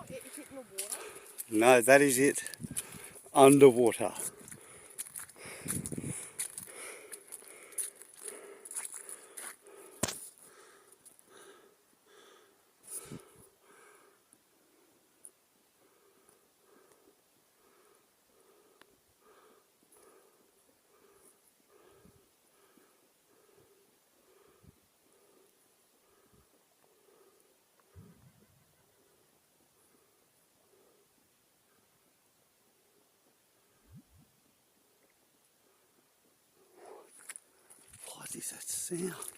Is it in the water? No, that is it. Underwater. What is that sound?